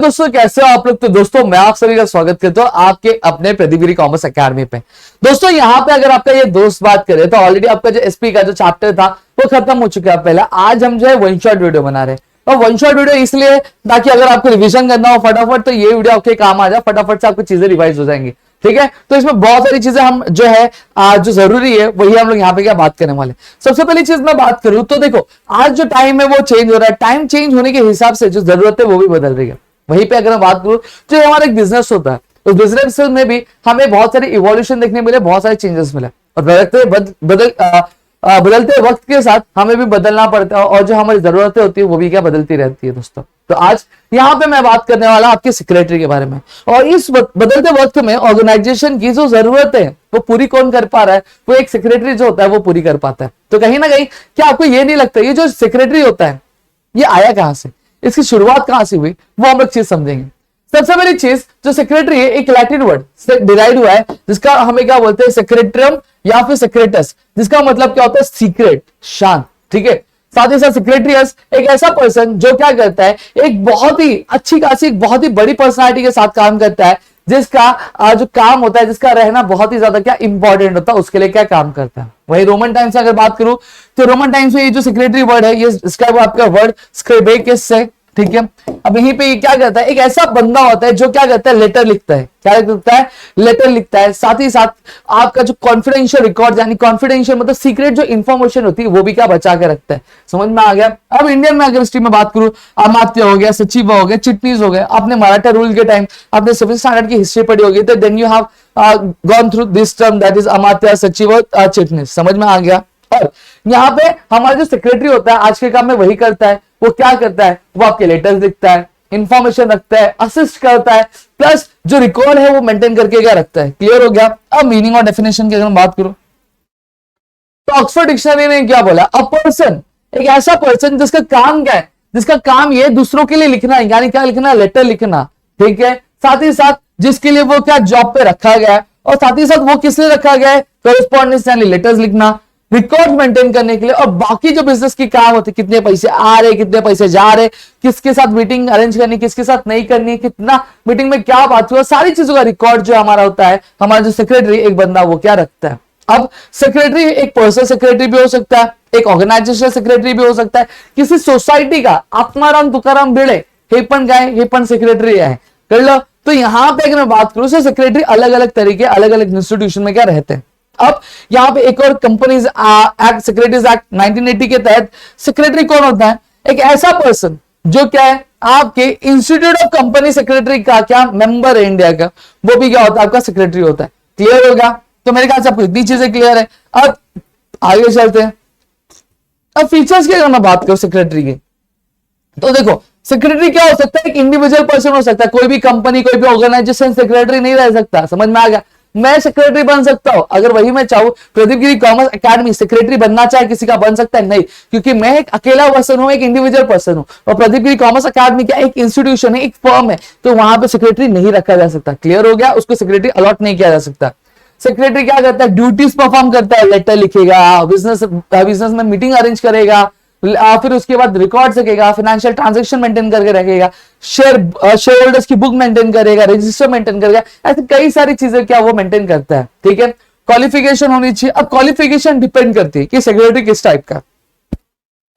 दोस्तों कैसे हो आप लोग। तो दोस्तों मैं आप सभी का स्वागत करता हूं आपके अपने प्रतिगिरी कॉमर्स एकेडमी पे। दोस्तों यहाँ पे अगर आपका ये दोस्त बात करे तो ऑलरेडी आपका जो एसपी का जो चैप्टर था वो खत्म हो चुका है। पहले आज हम जो है वन शॉट वीडियो बना रहे हैं और वन शॉट वीडियो इसलिए ताकि अगर आपको रिवीजन करना हो फटाफट तो ये वीडियो आपके काम आ जाए, फटाफट से आपको चीजें रिवाइज हो जाएंगी। ठीक है, तो इसमें बहुत सारी चीजें हम जो है जो जरूरी है वही हम लोग यहाँ पे क्या बात करने वाले। सबसे पहली चीज मैं बात करूं तो देखो आज जो टाइम है वो चेंज हो रहा है। टाइम चेंज होने के हिसाब से जो जरूरत है वो भी बदल रही है। वहीं पे अगर मैं बात करूं जो हमारा एक बिजनेस होता है उस बिजनेस में भी हमें बहुत सारे इवोल्यूशन देखने मिले, बहुत सारे चेंजेस मिले और बदलते वक्त के साथ हमें भी बदलना पड़ता है और जो हमारी जरूरतें होती है वो भी क्या बदलती रहती है दोस्तों। तो आज यहाँ पे मैं बात करने वाला आपके सेक्रेटरी के बारे में और इस बदलते वक्त में ऑर्गेनाइजेशन की जो जरूरत है वो पूरी कौन कर पा रहा है, वो एक सेक्रेटरी जो होता है वो पूरी कर पाता है। तो कहीं ना कहीं क्या आपको ये नहीं लगता ये जो सेक्रेटरी होता है ये आया कहां से, इसकी शुरुआत कहां से हुई, वो हम लोग चीज समझेंगे। सबसे पहली चीज जो सेक्रेटरी है एक लैटिन वर्ड से डिराइव हुआ है जिसका हमें क्या बोलते हैं सेक्रेटरम या फिर सेक्रेटस, जिसका मतलब क्या होता है सीक्रेट, शांत। ठीक है, साथ ही साथ सेक्रेटरियस एक ऐसा पर्सन जो क्या करता है एक बहुत ही अच्छी खासी एक बहुत ही बड़ी पर्सनालिटी के साथ काम करता है, जिसका जो काम होता है जिसका रहना बहुत ही ज्यादा क्या इंपॉर्टेंट होता है, उसके लिए क्या काम करता है। वही रोमन टाइम्स से अगर बात करूं तो रोमन टाइम्स में ये जो सेक्रेटरी वर्ड है ये इसका वो आपका वर्ड स्क्रिबेकिस है। ठीक है, अब यहीं पे ये क्या करता है एक ऐसा बंदा होता है जो क्या करता है लेटर लिखता है, क्या लिखता है लेटर लिखता है। साथ ही साथ आपका जो कॉन्फिडेंशियल रिकॉर्ड यानी कॉन्फिडेंशियल मतलब सीक्रेट जो इंफॉर्मेशन होती है वो भी क्या बचा के रखता है। समझ में आ गया। अब इंडियन में अगर हिस्ट्री में बात करूं अमात्य हो गया, सचिव हो गया, चिटनीस हो गया, आपने मराठा रूल के टाइम आपने सेवेंथ स्टैंडर्ड की हिस्ट्री पढ़ी होगी तो then you have gone through this term that is अमात्य, सचिव और चिटनीस। समझ में आ गया। और यहाँ पे हमारा जो सेक्रेटरी होता है आज के काम में वही करता है, वो क्या करता है वो आपके लेटर्स लिखता है, इंफॉर्मेशन रखता है, असिस्ट करता है, प्लस जो रिकॉर्ड है वो मेंटेन करके क्या रखता है। क्लियर हो गया। अब मीनिंग और डेफिनेशन की अगर हम बात करूं तो ऑक्सफोर्ड डिक्शनरी ने क्या बोला, अ पर्सन एक ऐसा पर्सन जिसका काम क्या है, जिसका काम ये दूसरों के लिए लिखना है, यानी क्या लिखना, लेटर लिखना। ठीक है, साथ ही साथ जिसके लिए वो क्या जॉब पे रखा गया है और साथ ही साथ वो किस लिए रखा गया है, कॉरेस्पॉन्डेंस यानी लेटर्स लिखना, रिकॉर्ड मेंटेन करने के लिए। और बाकी जो बिजनेस की काम होती है कितने पैसे आ रहे कितने पैसे जा रहे, किसके साथ मीटिंग अरेंज करनी किसके साथ नहीं करनी, कितना मीटिंग में क्या बात हुआ, सारी चीजों का रिकॉर्ड जो हमारा होता है हमारा जो सेक्रेटरी एक बंदा वो क्या रखता है। अब सेक्रेटरी एक पर्सनल सेक्रेटरी भी हो सकता है, एक ऑर्गेनाइजेशनल सेक्रेटरी भी हो सकता है, किसी सोसाइटी का आत्माराम तुकाराम भिड़े हे पण काय हे पण सेक्रेटरी है, कर लो। तो यहाँ पे अगर मैं बात करूं तो सेक्रेटरी अलग अलग तरीके अलग अलग इंस्टीट्यूशन में क्या रहते हैं। अब यहाँ पे एक और कंपनीज एक्ट सेक्रेटरीज एक्ट 1980 के तहत सेक्रेटरी कौन होता है, एक ऐसा पर्सन जो क्या है आपके इंस्टीट्यूट ऑफ कंपनी सेक्रेटरी का क्या मेंबर है इंडिया का, वो भी क्या होता है आपका सेक्रेटरी होता है। क्लियर होगा। तो मेरे ख्याल से आपको इतनी चीजें क्लियर है। अब आगे चलते हैं। अब फीचर्स की अगर मैं बात करूं सेक्रेटरी की तो देखो सेक्रेटरी क्या हो सकता है, एक इंडिविजुअल पर्सन हो सकता है, कोई भी कंपनी कोई भी ऑर्गेनाइजेशन सेक्रेटरी नहीं रह सकता। समझ में आ गया। मैं सेक्रेटरी बन सकता हूं अगर वही मैं चाहूं, प्रदीपगिरी कॉमर्स एकेडमी सेक्रेटरी बनना चाहे किसी का बन सकता है नहीं, क्योंकि मैं एक अकेला पर्सन हूं, एक इंडिविजुअल पर्सन हूं और प्रदीपगिरी कॉमर्स एकेडमी क्या एक इंस्टीट्यूशन है, एक फर्म है, तो वहां पे सेक्रेटरी नहीं रखा जा सकता। क्लियर हो गया। उसको सेक्रेटरी अलॉट नहीं किया जा सकता। सेक्रेटरी क्या करता है, ड्यूटीज परफॉर्म करता है, लेटर लिखेगा, बिजनेस में मीटिंग अरेंज करेगा, फिर उसके बाद रिकॉर्ड रखेगा, फाइनेंशियल ट्रांजैक्शन मेंटेन करके रखेगा, शेयर होल्डर्स की बुक मेंटेन करेगा, रजिस्टर मेंटेन करेगा, ऐसी कई सारी चीजें क्या वो मेंटेन करता है। ठीक है, क्वालिफिकेशन होनी चाहिए। अब क्वालिफिकेशन डिपेंड करती है कि सेक्रेटरी किस टाइप का।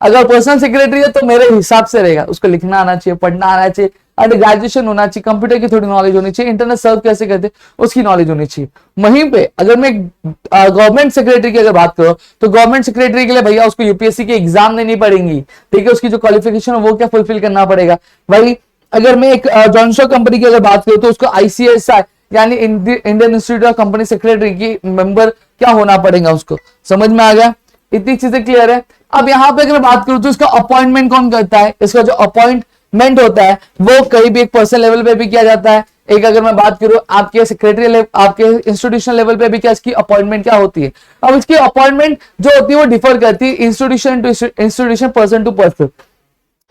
अगर पर्सनल सेक्रेटरी है तो मेरे हिसाब से रहेगा, उसको लिखना आना चाहिए, पढ़ना आना चाहिए, अंडर ग्रेजुएशन होना चाहिए, कंप्यूटर की थोड़ी नॉलेज होनी चाहिए, इंटरनेट सर्व कैसे करते उसकी नॉलेज होनी चाहिए। वहीं पे अगर मैं गवर्नमेंट सेक्रेटरी की अगर बात करूं तो गवर्नमेंट सेक्रेटरी के लिए भैया उसको यूपीएससी की एग्जाम देनी पड़ेगी। ठीक है, उसकी जो क्वालिफिकेशन है वो क्या फुलफिल करना पड़ेगा। भाई अगर मैं एक जॉनसो कंपनी की अगर बात करूं तो उसको आईसीएसआई यानी Indian institute of company secretary की मेंबर क्या होना पड़ेगा उसको। समझ में आ गया। इतनी चीजें क्लियर है। अब यहाँ पे अगर बात करूं तो इसका अपॉइंटमेंट कौन करता है, इसका जो अपॉइंटमेंट होता है वो कहीं भी एक पर्सनल लेवल पे भी किया जाता है। एक अगर मैं बात करूं आपके सेक्रेटरी लेवल आपके इंस्टीट्यूशन लेवल पे भी क्या इसकी अपॉइंटमेंट क्या होती है। अब इसकी अपॉइंटमेंट जो होती है वो डिफर करती है institution to institution, person to person.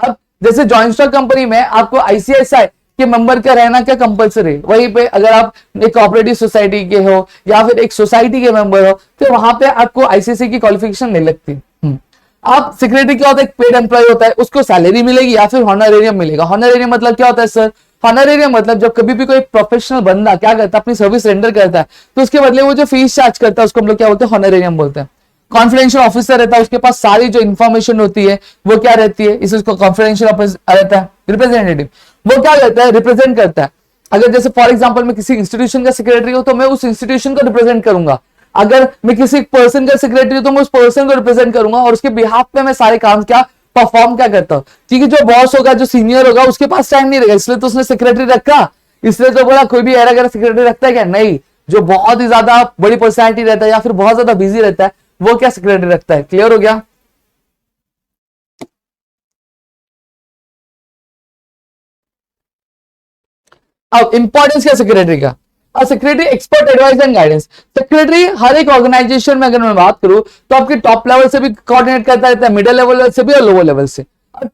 अब जैसे जॉइंट स्टॉक कंपनी में आपको आईसीआईसीआई के मेंबर का रहना क्या कंपलसरी, वहीं पे अगर आप एक कोऑपरेटिव सोसाइटी के हो या फिर एक सोसाइटी के मेंबर हो तो वहां पे आपको आईसीआईसीआई की क्वालिफिकेशन नहीं लगती। आप सेक्रेटरी क्या होता है, एक पेड एम्प्लॉय होता है, उसको सैलरी मिलेगी या फिर हॉनरेरियम मिलेगा। हॉनरेरियम मतलब क्या होता है सर, हॉनरेरियम मतलब जब कभी भी कोई प्रोफेशनल बंदा क्या करता है, अपनी सर्विस रेंडर करता है, तो उसके बदले वो जो फीस चार्ज करता है उसको हम लोग क्या बोलते हैं, हॉनरेरियम बोलते हैं। कॉन्फिडेंशियल ऑफिसर रहता है, उसके पास सारी जो इन्फॉर्मेशन होती है वो क्या रहती है, इसको कॉन्फिडेंशियल रहता है। रिप्रेजेंटेटिव वो क्या करता है, रिप्रेजेंट करता है। अगर जैसे फॉर एग्जांपल मैं किसी इंस्टीट्यूशन का सेक्रेटरी हूं तो मैं उस इंस्टीट्यूशन को रिप्रेजेंट करूंगा। अगर मैं किसी पर्सन का सेक्रेटरी हूं तो मैं उस पर्सन को रिप्रेजेंट करूंगा और उसके बिहाफ पे मैं सारे काम क्या परफॉर्म क्या करता हूं। ठीक है, जो बॉस होगा, जो सीनियर होगा, उसके पास टाइम नहीं रहेगा, इसलिए तो उसने सेक्रेटरी रखा। इसलिए तो बोला कोई भी एरा सेक्रेटरी रखता है क्या, नहीं। जो बहुत ही ज्यादा बड़ी पर्सनैलिटी रहता है या फिर बहुत ज्यादा बिजी रहता है वो क्या सेक्रेटरी रखता है। क्लियर हो गया। अब इंपॉर्टेंस क्या सेक्रेटरी का, secretary expert advice and guidance. Secretary हर एक ऑर्गेनाइजेशन में अगर मैं बात करूं तो आपके टॉप लेवल से भी कोऑर्डिनेट करता रहता है, मिडिल लेवल से भी और लोअर लेवल से।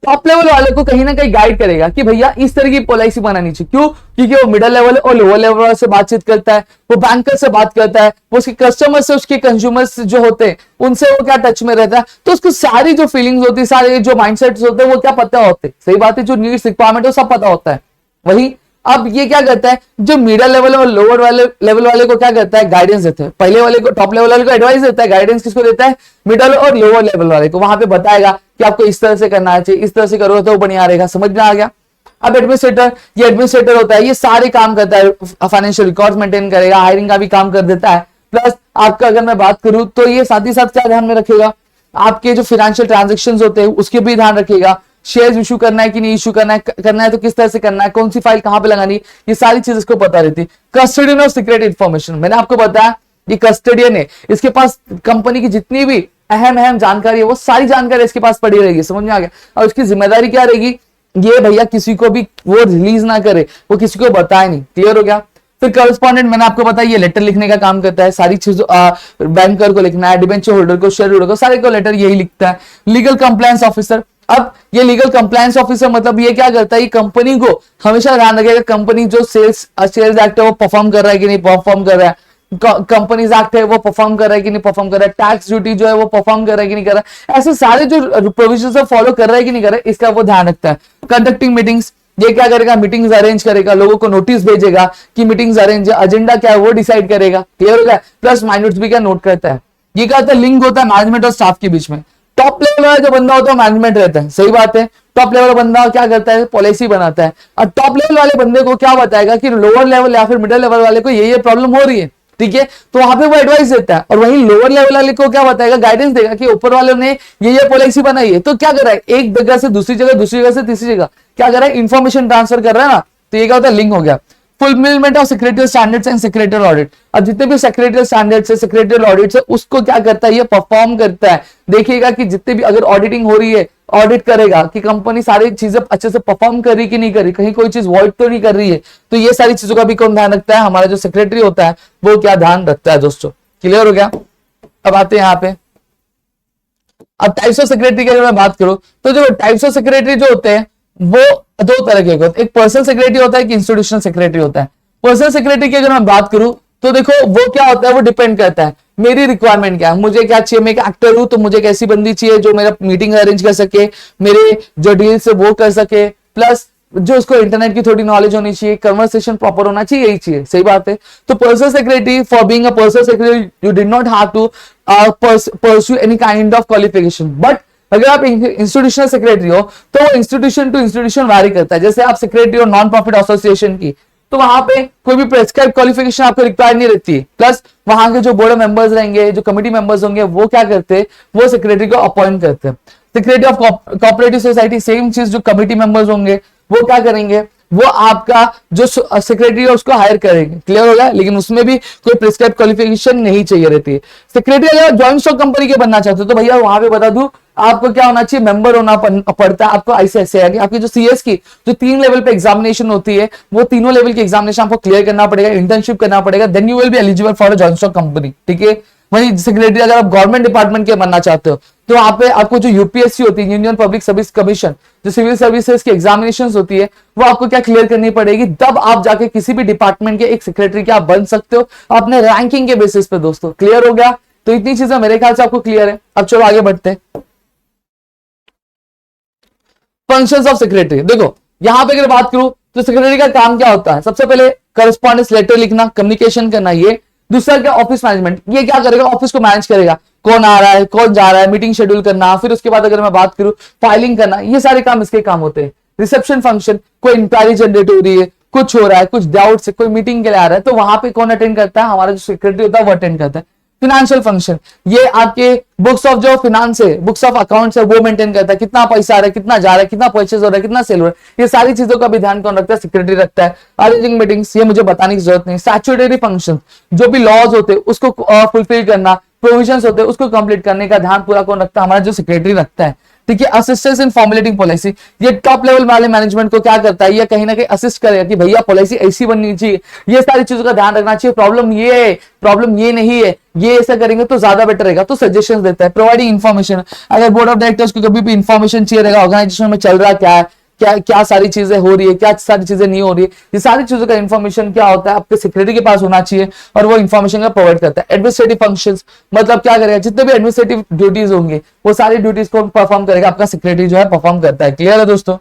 टॉप लेवल वाले को कहीं ना कहीं गाइड करेगा कि भैया इस तरह की पॉलिसी बनानी चाहिए। क्यों, क्योंकि वो मिडिल लेवल और लोअर लेवल से बातचीत करता है, वो बैंकर से बात करता है, वो उसके कस्टमर से, उसके कंज्यूमर्स जो होते हैं उनसे वो क्या टच में रहता है, तो उसको सारी जो फीलिंग्स होती है, सारे जो माइंडसेट्स होते हैं वो क्या पता होते हैं। सही बात है, जो नीड्स रिक्वायरमेंट है सब पता होता है। वही अब ये क्या करता है, जो मिडिल लेवल और लोअर वाले लेवल वाले को क्या करता है, गाइडेंस देता है। पहले वाले को, टॉप लेवल वाले को एडवाइस देता है, गाइडेंस किसको देता है, मिडिल और लोअर लेवल वाले को। वहां पे बताएगा कि आपको इस तरह से करना चाहिए, इस तरह से करोगे तो वो बढ़िया रहेगा। समझ में आ गया। अब एडमिनिस्ट्रेटर, ये एडमिनिस्ट्रेटर होता है, ये सारे काम करता है, फाइनेंशियल रिकॉर्ड्स मेंटेन करेगा, हायरिंग का भी काम कर देता है। प्लस आपका अगर मैं बात करूं तो ये साथ ही साथ क्या ध्यान में रखेगा, आपके जो फाइनेंशियल ट्रांजेक्शन होते हैं उसके भी ध्यान रखेगा। शेयर्स इशू करना है कि नहीं इशू करना है तो किस तरह से करना है, कौन सी फाइल कहां पे लगानी, ये सारी चीज इसको पता रहती है। कस्टडियन ऑफ सीक्रेट इंफॉर्मेशन, मैंने आपको बताया ये कस्टडियन है, इसके पास कंपनी की जितनी भी अहम जानकारी है वो सारी जानकारी इसके पास पड़ी रहेगी। समझ में आ गया। और उसकी जिम्मेदारी क्या रहेगी, ये भैया किसी को भी वो रिलीज ना करे, वो किसी को बताए नहीं। क्लियर हो गया। फिर करस्पॉन्डेंट, मैंने आपको बताया ये लेटर लिखने का काम करता है, सारी चीजों बैंकर को लिखना है, डिबेंचर होल्डर को, शेयर होल्डर को, सारे को लेटर यही लिखता है। लीगल कंप्लायंस ऑफिसर, अब ये लीगल कंप्लायंस ऑफिसर मतलब ये क्या करता है, ये कंपनी को हमेशा ध्यान रखेगा कंपनी जो सेल्स एक्ट है वो परफॉर्म कर रहा है कि नहीं परफॉर्म कर रहा है, कंपनीज एक्ट है वो परफॉर्म कर रहा है कि नहीं परफॉर्म कर रहा है, टैक्स ड्यूटी जो है वो परफॉर्म कर रहा है कि नहीं कर रहा है, ऐसे सारे जो प्रोविजन फॉलो कर रहा है कि नहीं कर रहा है इसका वो ध्यान रखता है। कंडक्टिंग मीटिंग्स, ये क्या करेगा, मीटिंग्स अरेंज करेगा, लोगों को नोटिस भेजेगा कि मीटिंग्स अरेंज, एजेंडा क्या है वो डिसाइड करेगा। क्लियर हो गया। प्लस माइनूट्स भी क्या नोट करता है। ये क्या होता है, लिंक होता है मैनेजमेंट और स्टाफ के बीच में। टॉप लेवल वाला जो बंदा होता है मैनेजमेंट रहता है। सही बात है। टॉप लेवल बंदा क्या करता है, पॉलिसी बनाता है। और टॉप लेवल वाले बंदे को क्या बताएगा कि लोअर लेवल या फिर मिडिल लेवल वाले को ये प्रॉब्लम हो रही है। ठीक है, तो वहां पे वो एडवाइस देता है। और वही लोअर लेवल वाले को क्या बताएगा, गाइडेंस देगा कि ऊपर वालों ने ये पॉलिसी बनाई है, तो क्या कर रहा है, एक जगह से दूसरी जगह, दूसरी जगह से तीसरी जगह क्या कर रहा है, इंफॉर्मेशन ट्रांसफर कर रहा है ना। तो ये क्या होता है, लिंक हो गया। Fulfilment of secretarial standards and secretarial audit, अब जितने भी सेक्रेटरियल स्टैंडर्ड्स है, सेक्रेटरियल ऑडिट्स है, उसको क्या करता है, ये परफॉर्म करता है। देखिएगा कि जितने भी अगर ऑडिटिंग हो रही है, ऑडिट करेगा कि कंपनी सारी चीजें अच्छे से परफॉर्म कर रही कि नहीं कर रही, कहीं कोई चीज वॉइड तो नहीं कर रही है। तो ये सारी चीजों का भी कौन ध्यान रखता है, हमारा जो सेक्रेटरी होता है वो क्या ध्यान रखता है दोस्तों। क्लियर हो गया। अब आते हैं यहाँ पे, अब टाइप्स ऑफ सेक्रेटरी की अगर मैं बात करूं तो जो टाइप्स ऑफ सेक्रेटरी जो होते हैं वो दो तरह के होते हैं। एक पर्सनल सेक्रेटरी होता है, एक इंस्टीट्यूशनल सेक्रेटरी होता है। पर्सनल सेक्रेटरी की अगर मैं बात करूं तो देखो वो क्या होता है, वो डिपेंड करता है मेरी रिक्वायरमेंट क्या है, मुझे क्या चाहिए। मैं एक एक्टर हूं तो मुझे कैसी बंदी चाहिए जो मेरा मीटिंग अरेंज कर सके, मेरे जो डील्स है वो कर सके, प्लस जो उसको इंटरनेट की थोड़ी नॉलेज होनी चाहिए, कन्वर्सेशन प्रॉपर होना चाहिए, यही चाहिए। सही बात है। तो personal secretary, for being a personal secretary you did not have to pursue any kind of qualification. But अगर आप इंस्टीट्यूशनल सेक्रेटरी हो तो वो इंस्टीट्यूशन टू इंस्टीट्यूशन वैरी करता है। जैसे आप सेक्रेटरी हो नॉन प्रॉफिट एसोसिएशन की, तो वहां पे कोई भी प्रेस्क्राइब क्वालिफिकेशन आपको रिक्वायर नहीं रहती है। प्लस वहां के जो बोर्ड मेंबर्स रहेंगे, जो कमिटी मेंबर्स होंगे, वो क्या करते हैं, वो सेक्रेटरी को अपॉइंट करते हैं। Secretary of cooperative society, same चीज, जो कमिटी मेंबर्स होंगे वो क्या करेंगे, वो आपका जो सेक्रेटरी है उसको हायर करेंगे। क्लियर हो गया। लेकिन उसमें भी कोई प्रिस्क्राइब क्वालिफिकेशन नहीं चाहिए रहती है। सेक्रेटरी अगर जॉइंट स्टॉक कंपनी के बनना चाहते हो तो भैया वहां पे बता दूं आपको क्या होना चाहिए, मेंबर होना पड़ता है आपको। ICSI आपकी जो CS की जो 3 लेवल पे एग्जामिनेशन होती है, वो तीनों लेवल की एग्जामिनेशन आपको क्लियर करना पड़ेगा, इंटर्नशिप करना पड़ेगा, then you will be eligible for a joint stock company. ठीक है। वही सेक्रेटरी अगर आप गवर्नमेंट डिपार्टमेंट के बनना चाहते हो तो वहां पे आपको जो UPSC होती है, यूनियन पब्लिक सर्विस कमीशन, जो सिविल सर्विसेज की एग्जामिनेशन होती है, वो आपको क्या क्लियर करनी पड़ेगी, तब आप जाके किसी भी डिपार्टमेंट के एक सेक्रेटरी क्या बन सकते हो अपने रैंकिंग के बेसिस पे। दोस्तों क्लियर हो गया। तो इतनी चीजें मेरे ख्याल से आपको क्लियर है। अब चलो आगे बढ़ते हैं। फंक्शंस ऑफ सेक्रेटरी, देखो यहां पे अगर बात करूं तो सेक्रेटरी का काम क्या होता है? सबसे पहले करस्पॉन्डेंस लेटर लिखना, कम्युनिकेशन करना, ये। दूसरा क्या? Office management. ये क्या करेगा? ऑफिस को मैनेज करेगा, कौन आ रहा है, कौन जा रहा है, मीटिंग शेड्यूल करना। फिर उसके बाद अगर मैं बात करूं, फाइलिंग करना, ये सारे काम इसके काम होते हैं। रिसेप्शन फंक्शन, कोई इंक्वायरी जनरेट हो रही है, कुछ हो रहा है, कुछ डाउट से कोई मीटिंग के लिए आ रहा है, तो वहां पे कौन अटेंड करता है? हमारा जो सेक्रेटरी होता है वो अटेंड करता है। फिनेंशियल फंक्शन, ये आपके बुक्स ऑफ जो फिनांस है, बुक्स ऑफ अकाउंट्स है, वो मेंटेन करता है, कितना पैसा आ रहा है, कितना जा रहा है, कितना परचेज हो रहा है, कितना सेल हो रहा है, ये सारी चीजों का भी ध्यान कौन रखता है? सेक्रेटरी रखता है। अरेंजिंग मीटिंग्स, ये मुझे बताने की जरूरत नहीं। स्टैट्यूटरी फंक्शन, जो भी लॉज होते हैं उसको फुलफिल करना, प्रोविजंस होते हैं उसको कंप्लीट करने का ध्यान पूरा कौन रखता है? हमारा जो सेक्रेटरी रखता है। ठीक है। असिस्टेंस इन फॉर्मुलेटिंग पॉलिसी, ये टॉप लेवल वाले मैनेजमेंट को क्या करता है? ये कहीं ना कहीं असिस्ट करेगा कि भैया पॉलिसी ऐसी बननी चाहिए, ये सारी चीजों का ध्यान रखना चाहिए, प्रॉब्लम ये है, प्रॉब्लम ये नहीं है, ये ऐसा करेंगे तो ज्यादा बेटर रहेगा, तो सजेशन देता है। प्रोवाइडिंग इन्फॉर्मेशन, अगर बोर्ड ऑफ डायरेक्टर्स को कभी भी इन्फॉर्मेशन चाहिए रहेगा, ऑर्गेनाइजेशन में चल रहा क्या है, क्या क्या सारी चीजें हो रही है, क्या सारी चीजें नहीं हो रही है, ये सारी चीजों का इन्फॉर्मेशन क्या होता है? आपके सेक्रेटरी के पास होना चाहिए और वो इन्फॉर्मेशन का प्रोवाइड करता है। एडमिनिस्ट्रेटिव फंक्शंस, मतलब क्या करेगा? जितने भी एडमिनिस्ट्रेटिव ड्यूटीज होंगे वो सारी ड्यूटीज को परफॉर्म करेगा, आपका सेक्रेटरी जो है परफॉर्म करता है। क्लियर है दोस्तों?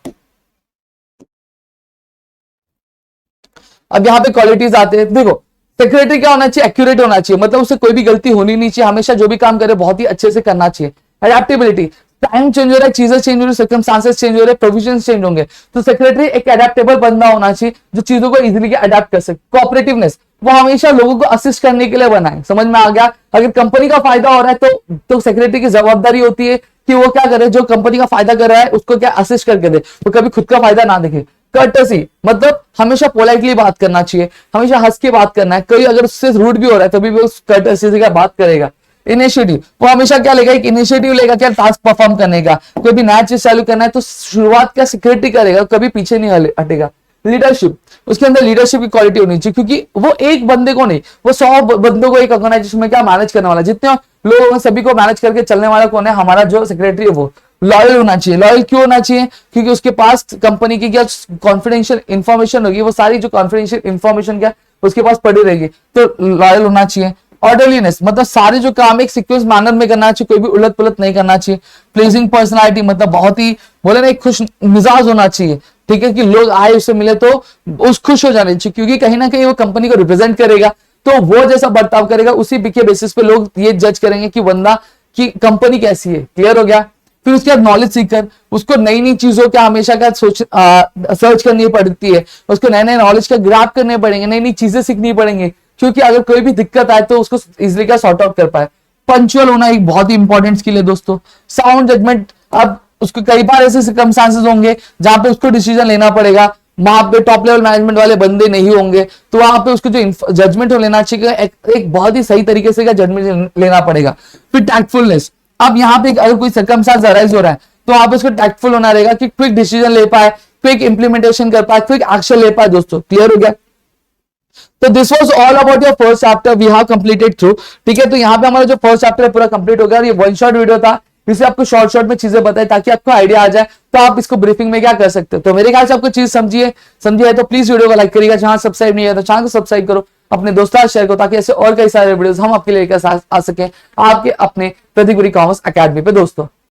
अब यहाँ पे क्वालिटीज आते हैं। देखो, सेक्रेटरी क्या होना चाहिए? एक्यूरेट होना चाहिए, मतलब उससे कोई भी गलती होनी नहीं चाहिए, हमेशा जो भी काम करे बहुत ही अच्छे से करना चाहिए। एडेप्टेबिलिटी, टाइम चेंज हो रहा है, चीजें चेंज हो रही है, सर्कमस्टांसेस चेंज हो रहे हैं, प्रोविजंस चेंज होंगे, तो सेक्रेटरी एक एडेप्टेबल बंदा होना चाहिए जो चीजों को इजीली अडेप्ट कर सके। कोऑपरेटिवनेस, वो हमेशा लोगों को असिस्ट करने के लिए बना है। समझ में आ गया? अगर कंपनी का फायदा हो रहा है तो सेक्रेटरी की जवाबदारी होती है कि वो क्या करे, जो कंपनी का फायदा कर रहा है उसको क्या असिस्ट करके दे, वो कभी खुद का फायदा ना देखे। कर्टसी, मतलब हमेशा पोलाइटली बात करना चाहिए, हमेशा हंस के बात करना है, कोई अगर उससे रूड भी हो रहा है तभी वो कर्टसी से क्या बात करेगा। इनिशिएटिव, वो हमेशा क्या लेगा? एक इनिशिएटिव लेगा, क्या टास्क परफॉर्म करने का, कोई भी नया चीज चालू करना है तो शुरुआत क्या सेक्रेटरी करेगा, कभी पीछे नहीं हटेगा। लीडरशिप, उसके अंदर लीडरशिप की क्वालिटी होनी चाहिए, क्योंकि वो एक बंदे को नहीं, वो 100 बंदों को एक ऑर्गेनाइजेशन में क्या मैनेज करने वाला, जितने लोग हैं सभी को मैनेज करके चलने वाला कौन है? हमारा जो सेक्रेटरी है वो। लॉयल होना चाहिए। लॉयल क्यों होना चाहिए? क्योंकि उसके पास कंपनी की क्या कॉन्फिडेंशियल इंफॉर्मेशन होगी, वो सारी जो कॉन्फिडेंशियल इंफॉर्मेशन क्या उसके पास पड़ी रहेगी, तो लॉयल होना चाहिए। ऑर्डरलीनेस, मतलब सारे जो काम एक सीक्वेंस मैनर में करना चाहिए, कोई भी उलट पुलट नहीं करना चाहिए। प्लीजिंग पर्सनालिटी, मतलब बहुत ही बोले ना एक खुश मिजाज होना चाहिए। ठीक है, कि लोग आए उससे मिले तो उस खुश हो जाने चाहिए, क्योंकि कहीं ना कहीं वो कंपनी को रिप्रेजेंट करेगा, तो वो जैसा बर्ताव करेगा उसी के बेसिस पे लोग ये जज करेंगे कि बंदा की कंपनी कैसी है। क्लियर हो गया? फिर उसके बाद नॉलेज सीकर, उसको नई नई चीजों का हमेशा का सर्च करनी पड़ती है, उसको नए नए नॉलेज का ग्रैब करने पड़ेंगे, नई नई चीजें सीखनी पड़ेंगे, क्योंकि अगर कोई भी दिक्कत आए तो उसको इजिली क्या सॉर्ट आउट कर पाए। पंचुअल होना एक बहुत ही इंपॉर्टेंट स्किल है दोस्तों। साउंड जजमेंट, अब उसको कई बार ऐसे सर्कमस्टांसेस होंगे जहां पे उसको डिसीजन लेना पड़ेगा, वहां पे टॉप लेवल मैनेजमेंट वाले बंदे नहीं होंगे, तो वहां पे उसको जो जजमेंट हो लेना चाहिए, एक बहुत ही सही तरीके से जजमेंट लेना पड़ेगा। फिर टैक्टफुलनेस, अब यहाँ पे अगर कोई सर्कमस्टांस अराइज हो रहा है तो वहां पे उसको टैक्टफुल होना रहेगा कि क्विक डिसीजन ले पाए, क्विक इंप्लीमेंटेशन कर पाए, क्विक एक्शन ले पाए। दोस्तों क्लियर हो गया? तो this was all about your first chapter, we have completed through. ठीक है, तो यहाँ पे हमारा जो फर्स्ट चैप्टर है पूरा कंप्लीट हो गया, और ये वन शॉट वीडियो था, इसे आपको शॉर्ट शॉर्ट में चीजें बताई ताकि आपको आइडिया आ जाए, तो आप इसको ब्रीफिंग में क्या कर सकते हो। तो मेरे ख्याल से आपको चीज समझिए तो प्लीज वीडियो को लाइक करिएगा, जहां सब्सक्राइब नहीं है तो चैनल को सब्सक्राइब करो, अपने दोस्तों शेयर करो, ताकि ऐसे और कई सारे वीडियोस हम आपके लिए लेकर आ सके आपके अपने प्रदीप गुरु कॉमर्स एकेडमी पे। दोस्तों